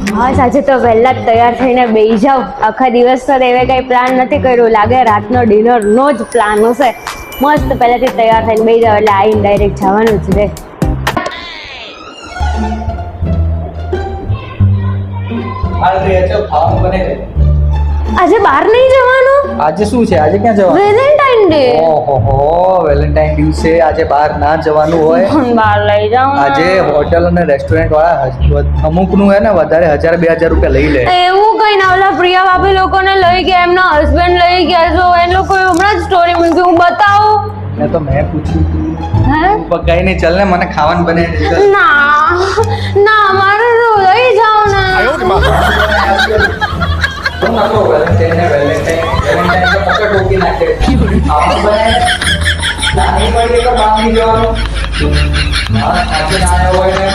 હા સાચે તો વહેલા જ તૈયાર થઈને બેસી જાવ. આખા દિવસ તો એવે કઈ પ્લાન નથી કર્યો, લાગે રાતનો ડિનરનો જ પ્લાન હશે. મસ્ત પહેલાથી તૈયાર થઈને બેસી જાવ એટલે આવીને ડાયરેક્ટ જવાનું જ રે. આજે બહાર નહીં જવાનું? આજે શું છે? આજે ક્યાં જવાનું? Valentine day. ઓહો, વેલેન્ટાઇન દિવસે આજે બહાર ના જવાનું હોય. બહાર લઈ જાવ. આજે હોટલ અને રેસ્ટોરન્ટ વાળા અમુક નું હે ને વધારે 1000-2000 રૂપિયા લઈ લે. એવું કઈ ના, ઓલા પ્રિયા ભાભી લોકોને લઈ ગયા, એમના હસબન્ડ લઈ ગયા. જો એ લોકો હમણાં જ સ્ટોરી મૂકી, હું બતાવું. મેં તો પૂછ્યું તું. હે? કઈ નહીં, ચાલ ને, મને ખાવાનું બનાવી દે. ના મારે તો લઈ જાઓ ને. વેલેન્ટાઇન તો પકડ ઠોકી નાખે. ખાવાનું બનાવે ના નહીં પડી તો બહાર નહીં જવાનું. આજે ના આવ્યો હોય ને